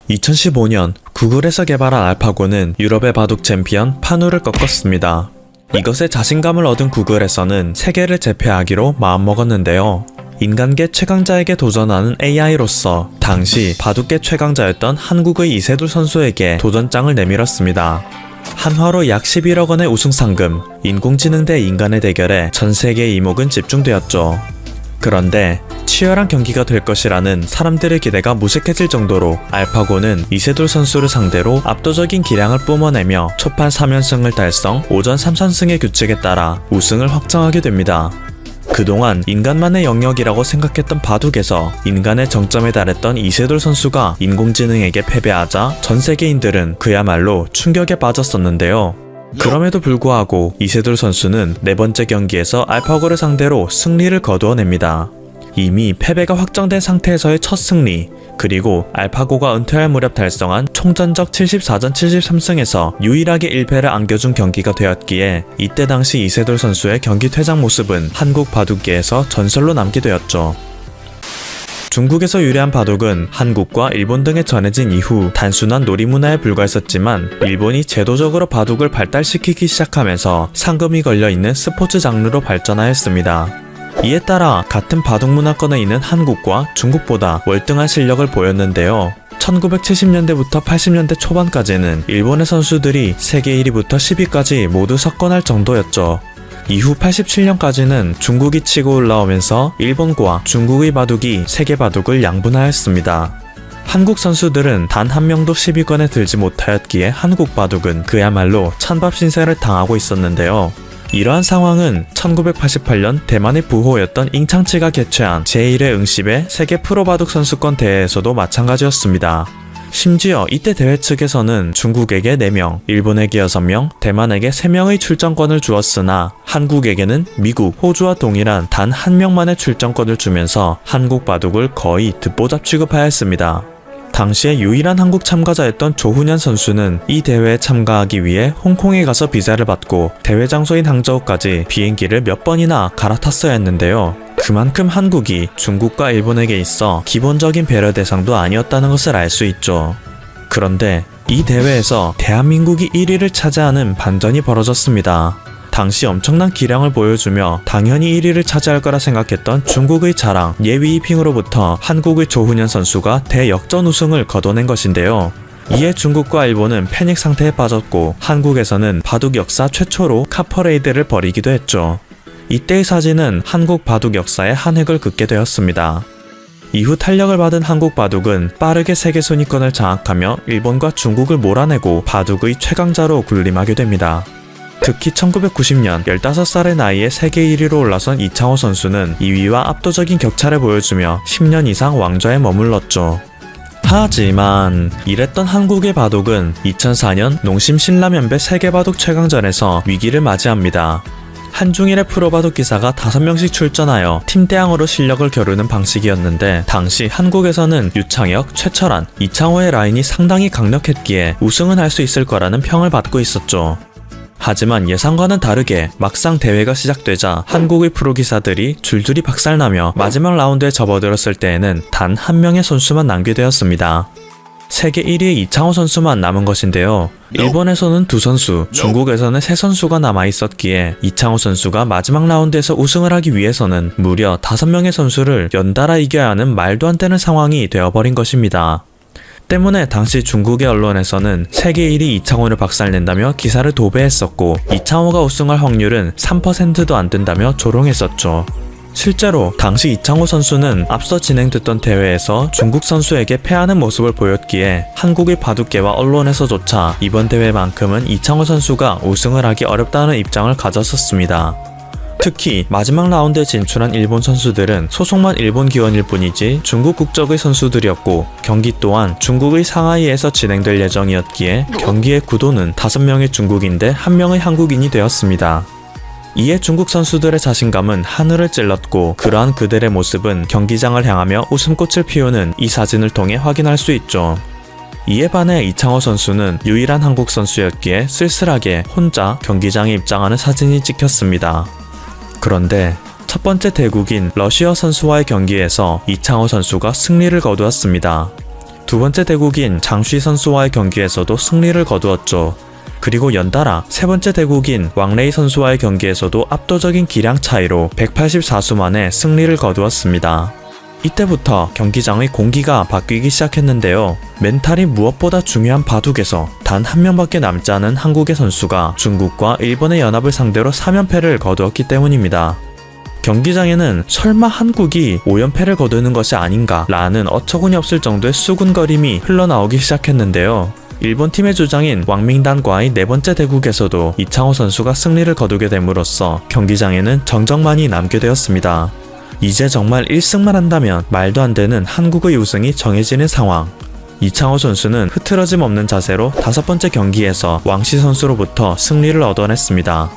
2015년 구글에서 개발한 알파고는 유럽의 바둑 챔피언 파누를 꺾었습니다. 이것에 자신감을 얻은 구글에서는 세계를 제패하기로 마음먹었는데요. 인간계 최강자에게 도전하는 AI로서 당시 바둑계 최강자였던 한국의 이세돌 선수에게 도전장을 내밀었습니다. 한화로 약 11억 원의 우승 상금, 인공지능 대 인간의 대결에 전 세계의 이목은 집중되었죠. 그런데 치열한 경기가 될 것이라는 사람들의 기대가 무색해질 정도로 알파고는 이세돌 선수를 상대로 압도적인 기량을 뿜어내며 초판 3연승을 달성, 오전 3선승의 규칙에 따라 우승을 확정하게 됩니다. 그동안 인간만의 영역이라고 생각했던 바둑에서 인간의 정점에 달했던 이세돌 선수가 인공지능에게 패배하자 전 세계인들은 그야말로 충격에 빠졌었는데요. 그럼에도 불구하고 이세돌 선수는 네 번째 경기에서 알파고를 상대로 승리를 거두어냅니다. 이미 패배가 확정된 상태에서의 첫 승리, 그리고 알파고가 은퇴할 무렵 달성한 총전적 74전 73승에서 유일하게 1패를 안겨준 경기가 되었기에 이때 당시 이세돌 선수의 경기 퇴장 모습은 한국 바둑계에서 전설로 남게 되었죠. 중국에서 유래한 바둑은 한국과 일본 등에 전해진 이후 단순한 놀이문화에 불과했었지만 일본이 제도적으로 바둑을 발달시키기 시작하면서 상금이 걸려있는 스포츠 장르로 발전하였습니다. 이에 따라 같은 바둑 문화권에 있는 한국과 중국보다 월등한 실력을 보였는데요. 1970년대부터 80년대 초반까지는 일본의 선수들이 세계 1위부터 10위까지 모두 석권할 정도였죠. 이후 87년까지는 중국이 치고 올라오면서 일본과 중국의 바둑이 세계 바둑을 양분하였습니다. 한국 선수들은 단 한 명도 10위권에 들지 못하였기에 한국 바둑은 그야말로 찬밥 신세를 당하고 있었는데요. 이러한 상황은 1988년 대만의 부호였던 잉창치가 개최한 제1회 응시배 세계 프로바둑 선수권 대회에서도 마찬가지였습니다. 심지어 이때 대회 측에서는 중국에게 4명, 일본에게 6명, 대만에게 3명의 출전권을 주었으나 한국에게는 미국, 호주와 동일한 단 1명만의 출전권을 주면서 한국 바둑을 거의 듣보잡 취급하였습니다. 당시에 유일한 한국 참가자였던 조훈현 선수는 이 대회에 참가하기 위해 홍콩에 가서 비자를 받고 대회 장소인 항저우까지 비행기를 몇 번이나 갈아탔어야 했는데요. 그만큼 한국이 중국과 일본에게 있어 기본적인 배려 대상도 아니었다는 것을 알 수 있죠. 그런데 이 대회에서 대한민국이 1위를 차지하는 반전이 벌어졌습니다. 당시 엄청난 기량을 보여주며 당연히 1위를 차지할 거라 생각했던 중국의 자랑 예위이핑으로부터 한국의 조훈현 선수가 대역전 우승을 거둬낸 것인데요. 이에 중국과 일본은 패닉 상태에 빠졌고 한국에서는 바둑 역사 최초로 카퍼레이드를 벌이기도 했죠. 이때의 사진은 한국 바둑 역사에 한 획을 긋게 되었습니다. 이후 탄력을 받은 한국 바둑은 빠르게 세계 순위권을 장악하며 일본과 중국을 몰아내고 바둑의 최강자로 군림하게 됩니다. 특히 1990년 15살의 나이에 세계 1위로 올라선 이창호 선수는 2위와 압도적인 격차를 보여주며 10년 이상 왕좌에 머물렀죠. 하지만 이랬던 한국의 바둑은 2004년 농심 신라면배 세계바둑 최강전에서 위기를 맞이합니다. 한중일의 프로바둑 기사가 5명씩 출전하여 팀대항으로 실력을 겨루는 방식이었는데 당시 한국에서는 유창혁, 최철한, 이창호의 라인이 상당히 강력했기에 우승은 할 수 있을 거라는 평을 받고 있었죠. 하지만 예상과는 다르게 막상 대회가 시작되자 한국의 프로기사들이 줄줄이 박살나며 마지막 라운드에 접어들었을 때에는 단 한 명의 선수만 남게 되었습니다. 세계 1위의 이창호 선수만 남은 것인데요. 일본에서는 2선수, 중국에서는 3선수가 남아있었기에 이창호 선수가 마지막 라운드에서 우승을 하기 위해서는 무려 5명의 선수를 연달아 이겨야 하는 말도 안 되는 상황이 되어버린 것입니다. 때문에 당시 중국의 언론에서는 세계 1위 이창호를 박살낸다며 기사를 도배했었고 이창호가 우승할 확률은 3%도 안 된다며 조롱했었죠. 실제로 당시 이창호 선수는 앞서 진행됐던 대회에서 중국 선수에게 패하는 모습을 보였기에 한국의 바둑계와 언론에서조차 이번 대회만큼은 이창호 선수가 우승을 하기 어렵다는 입장을 가졌었습니다. 특히 마지막 라운드에 진출한 일본 선수들은 소속만 일본 기원일 뿐이지 중국 국적의 선수들이었고 경기 또한 중국의 상하이에서 진행될 예정이었기에 경기의 구도는 5명의 중국인데 1명의 한국인이 되었습니다. 이에 중국 선수들의 자신감은 하늘을 찔렀고 그러한 그들의 모습은 경기장을 향하며 웃음꽃을 피우는 이 사진을 통해 확인할 수 있죠. 이에 반해 이창호 선수는 유일한 한국 선수였기에 쓸쓸하게 혼자 경기장에 입장하는 사진이 찍혔습니다. 그런데 첫 번째 대국인 러시아 선수와의 경기에서 이창호 선수가 승리를 거두었습니다. 두 번째 대국인 장쉬 선수와의 경기에서도 승리를 거두었죠. 그리고 연달아 세 번째 대국인 왕레이 선수와의 경기에서도 압도적인 기량 차이로 184수 만에 승리를 거두었습니다. 이때부터 경기장의 공기가 바뀌기 시작했는데요. 멘탈이 무엇보다 중요한 바둑에서 단 한 명밖에 남지 않은 한국의 선수가 중국과 일본의 연합을 상대로 3연패를 거두었기 때문입니다. 경기장에는 설마 한국이 5연패를 거두는 것이 아닌가 라는 어처구니 없을 정도의 수군거림이 흘러나오기 시작했는데요. 일본 팀의 주장인 왕밍단과의 네 번째 대국에서도 이창호 선수가 승리를 거두게 됨으로써 경기장에는 정적만이 남게 되었습니다. 이제 정말 1승만 한다면 말도 안 되는 한국의 우승이 정해지는 상황. 이창호 선수는 흐트러짐 없는 자세로 다섯 번째 경기에서 왕시 선수로부터 승리를 얻어냈습니다.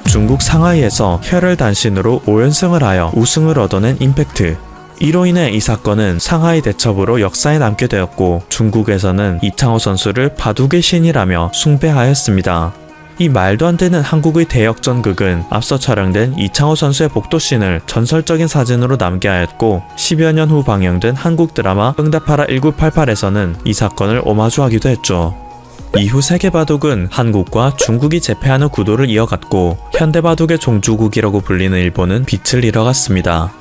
중국 상하이에서 혈혈단신으로 5연승을 하여 우승을 얻어낸 임팩트. 이로 인해 이 사건은 상하이 대첩으로 역사에 남게 되었고 중국에서는 이창호 선수를 바둑의 신이라며 숭배하였습니다. 이 말도 안 되는 한국의 대역전극은 앞서 촬영된 이창호 선수의 복도씬을 전설적인 사진으로 남게 하였고 10여 년 후 방영된 한국 드라마 응답하라 1988에서는 이 사건을 오마주하기도 했죠. 이후 세계바둑은 한국과 중국이 제패하는 구도를 이어갔고 현대바둑의 종주국이라고 불리는 일본은 빛을 잃어갔습니다.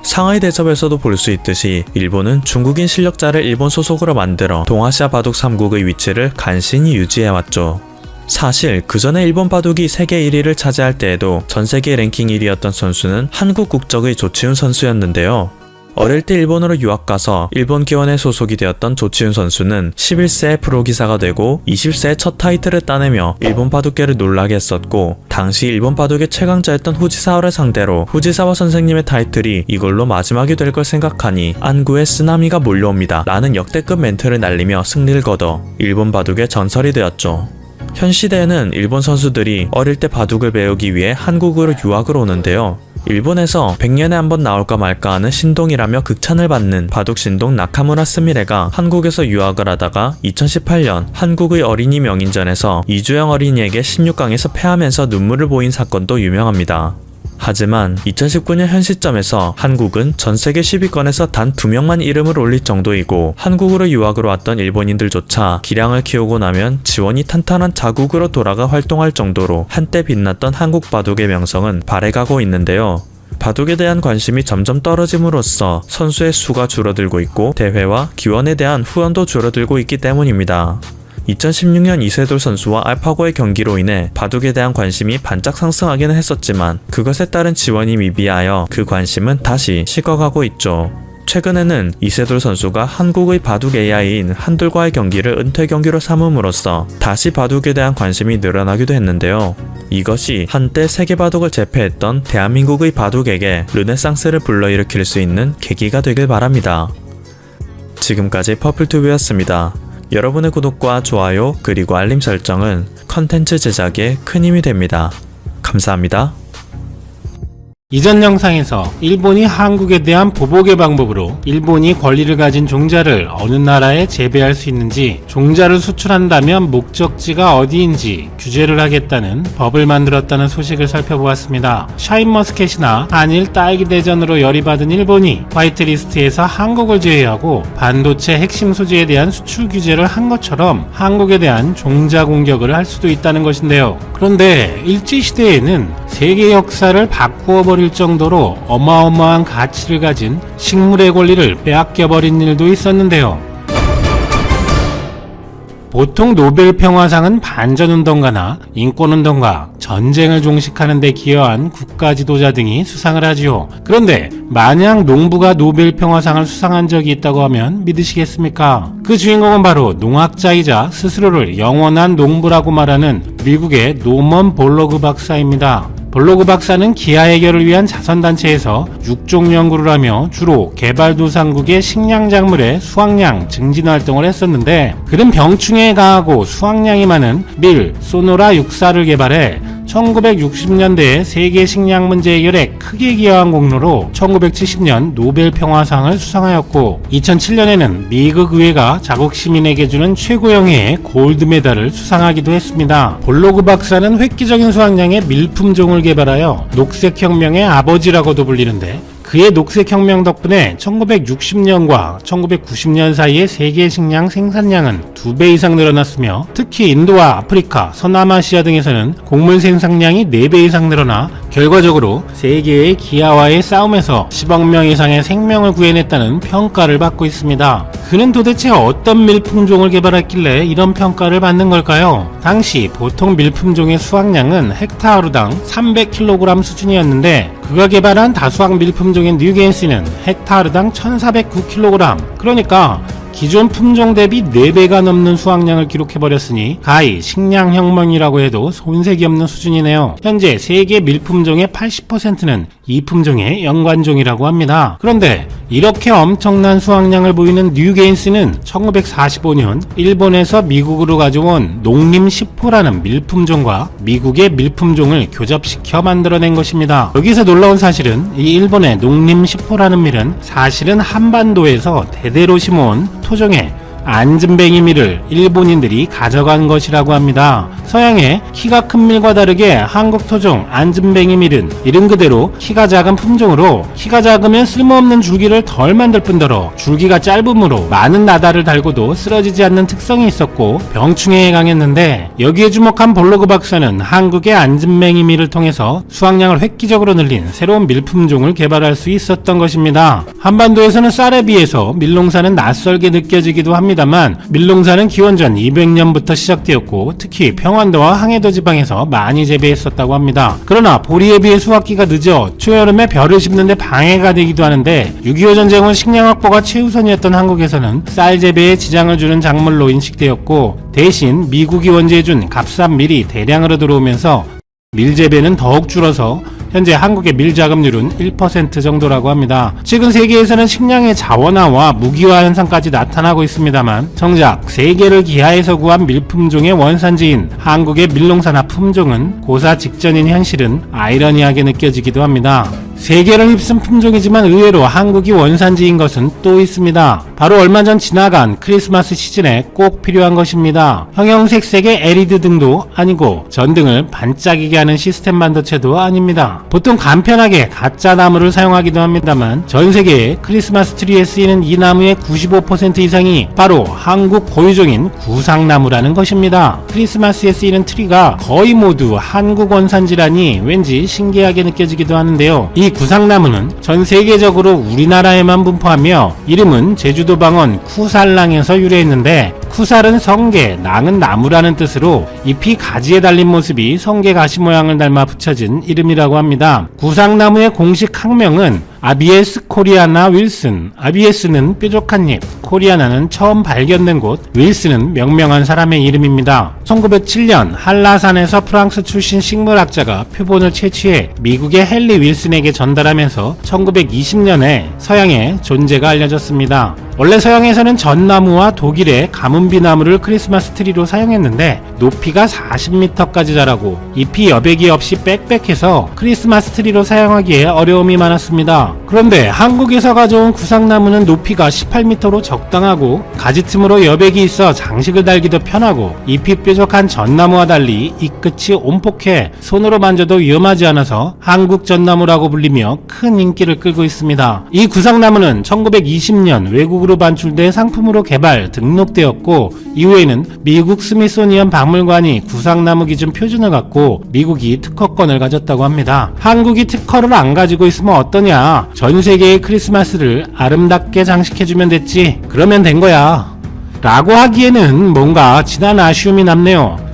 상하이 대첩에서도 볼 수 있듯이 일본은 중국인 실력자를 일본 소속으로 만들어 동아시아 바둑 3국의 위치를 간신히 유지해왔죠. 사실 그 전에 일본 바둑이 세계 1위를 차지할 때에도 전세계 랭킹 1위였던 선수는 한국 국적의 조치훈 선수였는데요. 어릴 때 일본으로 유학가서 일본 기원에 소속이 되었던 조치훈 선수는 11세에 프로기사가 되고 20세에 첫 타이틀을 따내며 일본 바둑계를 놀라게 했었고 당시 일본 바둑의 최강자였던 후지사와를 상대로 후지사와 선생님의 타이틀이 이걸로 마지막이 될 걸 생각하니 안구에 쓰나미가 몰려옵니다 라는 역대급 멘트를 날리며 승리를 거둬 일본 바둑의 전설이 되었죠. 현 시대에는 일본 선수들이 어릴 때 바둑을 배우기 위해 한국으로 유학을 오는데요. 일본에서 100년에 한 번 나올까 말까 하는 신동이라며 극찬을 받는 바둑 신동 나카무라 스미레가 한국에서 유학을 하다가 2018년 한국의 어린이 명인전에서 이주영 어린이에게 16강에서 패하면서 눈물을 보인 사건도 유명합니다. 하지만 2019년 현 시점에서 한국은 전세계 10위권에서 단 2명만 이름을 올릴 정도이고 한국으로 유학으로 왔던 일본인들조차 기량을 키우고 나면 지원이 탄탄한 자국으로 돌아가 활동할 정도로 한때 빛났던 한국 바둑의 명성은 발해가고 있는데요. 바둑에 대한 관심이 점점 떨어짐으로써 선수의 수가 줄어들고 있고 대회와 기원에 대한 후원도 줄어들고 있기 때문입니다. 2016년 이세돌 선수와 알파고의 경기로 인해 바둑에 대한 관심이 반짝 상승하기는 했었지만 그것에 따른 지원이 미비하여 그 관심은 다시 식어가고 있죠. 최근에는 이세돌 선수가 한국의 바둑 AI인 한돌과의 경기를 은퇴 경기로 삼음으로써 다시 바둑에 대한 관심이 늘어나기도 했는데요. 이것이 한때 세계 바둑을 제패했던 대한민국의 바둑에게 르네상스를 불러일으킬 수 있는 계기가 되길 바랍니다. 지금까지 퍼플튜브였습니다. 여러분의 구독과 좋아요 그리고 알림 설정은 컨텐츠 제작에 큰 힘이 됩니다. 감사합니다. 이전 영상에서 일본이 한국에 대한 보복의 방법으로 일본이 권리를 가진 종자를 어느 나라에 재배할 수 있는지, 종자를 수출한다면 목적지가 어디인지 규제를 하겠다는 법을 만들었다는 소식을 살펴보았습니다. 샤인머스켓이나 한일 딸기 대전으로 열이받은 일본이 화이트리스트에서 한국을 제외하고 반도체 핵심 소재에 대한 수출 규제를 한 것처럼 한국에 대한 종자 공격을 할 수도 있다는 것인데요. 그런데 일제시대에는 세계 역사를 바꾸어버릴 정도로 어마어마한 가치를 가진 식물의 권리를 빼앗겨버린 일도 있었는데요. 보통 노벨 평화상은 반전운동가나 인권운동가, 전쟁을 종식하는 데 기여한 국가 지도자 등이 수상을 하지요. 그런데 만약 농부가 노벨 평화상을 수상한 적이 있다고 하면 믿으시겠습니까? 그 주인공은 바로 농학자이자 스스로를 영원한 농부라고 말하는 미국의 노먼 볼러그 박사입니다. 볼러그 박사는 기아 해결을 위한 자선단체에서 육종 연구를 하며 주로 개발도상국의 식량작물의 수확량 증진 활동을 했었는데, 그는 병충해에 강하고 수확량이 많은 밀, 소노라 육사를 개발해 1960년대에 세계 식량 문제 해결에 크게 기여한 공로로 1970년 노벨 평화상을 수상하였고, 2007년에는 미국 의회가 자국 시민에게 주는 최고영예의 골드 메달을 수상하기도 했습니다. 볼러그 박사는 획기적인 수확량의 밀품종을 개발하여 녹색혁명의 아버지라고도 불리는데, 그의 녹색혁명 덕분에 1960년과 1990년 사이에 세계 식량 생산량은 2배 이상 늘어났으며 특히 인도와 아프리카, 서남아시아 등에서는 곡물 생산량이 4배 이상 늘어나 결과적으로 세계의 기아와의 싸움에서 10억 명 이상의 생명을 구해냈다는 평가를 받고 있습니다. 그는 도대체 어떤 밀품종을 개발했길래 이런 평가를 받는 걸까요? 당시 보통 밀품종의 수확량은 헥타르당 300kg 수준이었는데 그가 개발한 다수학 밀품종인 뉴겐씨는 헥타르당 1409kg, 그러니까 기존 품종 대비 4배가 넘는 수확량을 기록해버렸으니 가히 식량혁명이라고 해도 손색이 없는 수준이네요. 현재 세계 밀품종의 80%는 이 품종의 연관종이라고 합니다. 그런데 이렇게 엄청난 수확량을 보이는 뉴게인스는 1945년 일본에서 미국으로 가져온 농림 10호라는 밀품종과 미국의 밀품종을 교접시켜 만들어낸 것입니다. 여기서 놀라운 사실은 이 일본의 농림 10호라는 밀은 사실은 한반도에서 대대로 심어온 토종의 안즘뱅이 밀을 일본인들이 가져간 것이라고 합니다. 서양의 키가 큰 밀과 다르게 한국 토종 안즘뱅이 밀은 이름 그대로 키가 작은 품종으로 키가 작으면 쓸모없는 줄기를 덜 만들 뿐더러 줄기가 짧으므로 많은 나달을 달고도 쓰러지지 않는 특성이 있었고 병충해에 강했는데 여기에 주목한 볼로그 박사는 한국의 안즘뱅이 밀을 통해서 수확량을 획기적으로 늘린 새로운 밀품종을 개발할 수 있었던 것입니다. 한반도에서는 쌀에 비해서 밀농사는 낯설게 느껴지기도 합니다만 밀농사는 기원전 200년부터 시작되었고 특히 평안도와 항해도 지방에서 많이 재배했었다고 합니다. 그러나 보리에 비해 수확기가 늦어 초여름에 벼를 심는데 방해가 되기도 하는데 6.25 전쟁 후 식량 확보가 최우선이었던 한국에서는 쌀 재배에 지장을 주는 작물로 인식되었고 대신 미국이 원재해준 값싼 밀이 대량으로 들어오면서 밀 재배는 더욱 줄어서 현재 한국의 밀 자급률은 1% 정도라고 합니다. 최근 세계에서는 식량의 자원화와 무기화 현상까지 나타나고 있습니다만 정작 세계를 기하에서 구한 밀품종의 원산지인 한국의 밀농산화 품종은 고사 직전인 현실은 아이러니하게 느껴지기도 합니다. 세계를 휩쓴 품종이지만 의외로 한국이 원산지인 것은 또 있습니다. 바로 얼마 전 지나간 크리스마스 시즌에 꼭 필요한 것입니다. 형형색색의 LED 등도 아니고 전등을 반짝이게 하는 시스템 반도체도 아닙니다. 보통 간편하게 가짜 나무를 사용하기도 합니다만 전 세계의 크리스마스 트리에 쓰이는 이 나무의 95% 이상이 바로 한국 고유종인 구상나무라는 것입니다. 크리스마스에 쓰이는 트리가 거의 모두 한국 원산지라니 왠지 신기하게 느껴지기도 하는데요. 이 구상나무는 전 세계적으로 우리나라에만 분포하며 이름은 제주도 방언 쿠살랑에서 유래했는데 쿠살은 성게, 낭은 나무라는 뜻으로 잎이 가지에 달린 모습이 성게 가시 모양을 닮아 붙여진 이름이라고 합니다. 구상나무의 공식 학명은 아비에스 코리아나 윌슨. 아비에스는 뾰족한 잎, 코리아나는 처음 발견된 곳, 윌슨은 명명한 사람의 이름입니다. 1907년 한라산에서 프랑스 출신 식물학자가 표본을 채취해 미국의 헨리 윌슨에게 전달하면서 1920년에 서양에 존재가 알려졌습니다. 원래 서양에서는 전나무와 독일의 가문비나무를 크리스마스 트리로 사용했는데 높이가 40m까지 자라고 잎이 여백이 없이 빽빽해서 크리스마스 트리로 사용하기에 어려움이 많았습니다. 그런데 한국에서 가져온 구상나무는 높이가 18m로 적당하고 가지 틈으로 여백이 있어 장식을 달기도 편하고 잎이 뾰족한 전나무와 달리 잎끝이 온폭해 손으로 만져도 위험하지 않아서 한국 전나무라고 불리며 큰 인기를 끌고 있습니다. 이 구상나무는 1920년 외국으로 반출돼 상품으로 개발, 등록되었고 이후에는 미국 스미소니언 박물관이 구상나무 기준 표준을 갖고 미국이 특허권을 가졌다고 합니다. 한국이 특허를 안 가지고 있으면 어떠냐? 전 세계의 크리스마스를 아름답게 장식해주면 됐지. 그러면 된 거야. 라고 하기에는 뭔가 진한 아쉬움이 남네요.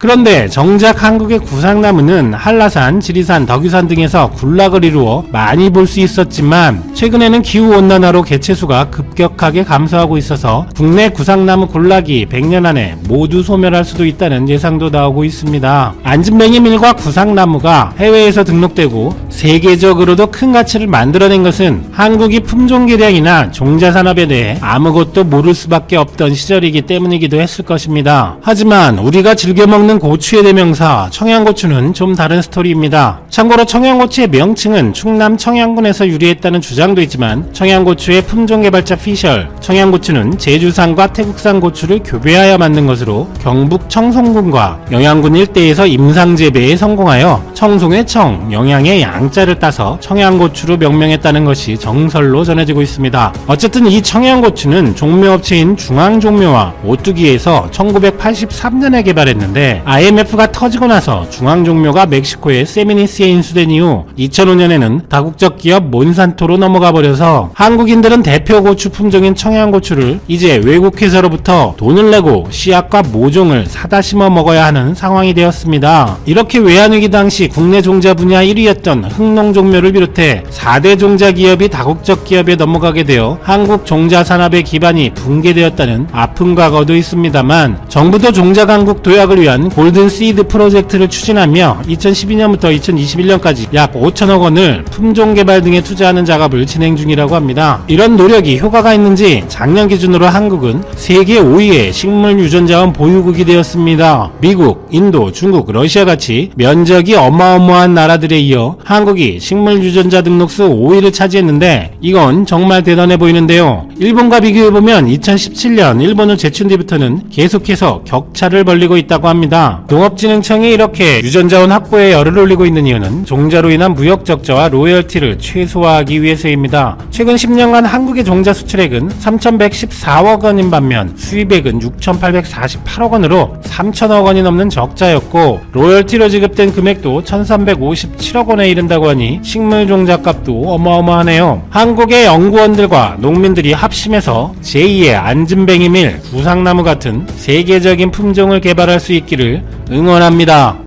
그런데 정작 한국의 구상나무는 한라산, 지리산, 덕유산 등에서 군락을 이루어 많이 볼 수 있었지만 최근에는 기후온난화로 개체수가 급격하게 감소하고 있어서 국내 구상나무 군락이 100년 안에 모두 소멸할 수도 있다는 예상도 나오고 있습니다. 안진뱅이 밀과 구상나무가 해외에서 등록되고 세계적으로도 큰 가치를 만들어낸 것은 한국이 품종 개량이나 종자산업에 대해 아무것도 모를 수밖에 없던 시절이기 때문이기도 했을 것입니다. 하지만 우리가 즐겨 먹는 있는 고추의 대명사 청양고추는 좀 다른 스토리입니다. 참고로 청양고추의 명칭은 충남 청양군에서 유래했다는 주장도 있지만 청양고추의 품종개발자 피셜, 청양고추는 제주산과 태국산 고추를 교배하여 만든 것으로 경북 청송군과 영양군 일대에서 임상재배에 성공하여 청송의 청, 영양의 양자를 따서 청양고추로 명명했다는 것이 정설로 전해지고 있습니다. 어쨌든 이 청양고추는 종묘업체인 중앙종묘와 오뚜기에서 1983년에 개발했는데 IMF가 터지고 나서 중앙종묘가 멕시코의 세미니스에 인수된 이후 2005년에는 다국적 기업 몬산토로 넘어가 버려서 한국인들은 대표 고추 품종인 청양고추를 이제 외국 회사로부터 돈을 내고 씨앗과 모종을 사다 심어 먹어야 하는 상황이 되었습니다. 이렇게 외환위기 당시 국내 종자 분야 1위였던 흥농종묘를 비롯해 4대 종자 기업이 다국적 기업에 넘어가게 되어 한국 종자 산업의 기반이 붕괴되었다는 아픈 과거도 있습니다만 정부도 종자 강국 도약을 위한 골든 시드 프로젝트를 추진하며 2012년부터 2021년까지 약 5천억 원을 품종 개발 등에 투자하는 작업을 진행 중이라고 합니다. 이런 노력이 효과가 있는지 작년 기준으로 한국은 세계 5위의 식물 유전자원 보유국이 되었습니다. 미국, 인도, 중국, 러시아 같이 면적이 어마어마한 나라들에 이어 한국이 식물 유전자 등록수 5위를 차지했는데 이건 정말 대단해 보이는데요. 일본과 비교해보면 2017년 일본을 제춘 뒤부터는 계속해서 격차를 벌리고 있다고 합니다. 농업진흥청이 이렇게 유전자원 확보에 열을 올리고 있는 이유는 종자로 인한 무역 적자와 로열티를 최소화하기 위해서입니다. 최근 10년간 한국의 종자 수출액은 3,114억 원인 반면 수입액은 6,848억 원으로 3,000억 원이 넘는 적자였고 로열티로 지급된 금액도 1,357억 원에 이른다고 하니 식물 종자 값도 어마어마하네요. 한국의 연구원들과 농민들이 합심해서 제2의 안진뱅이밀, 구상나무 같은 세계적인 품종을 개발할 수 있기를 응원합니다.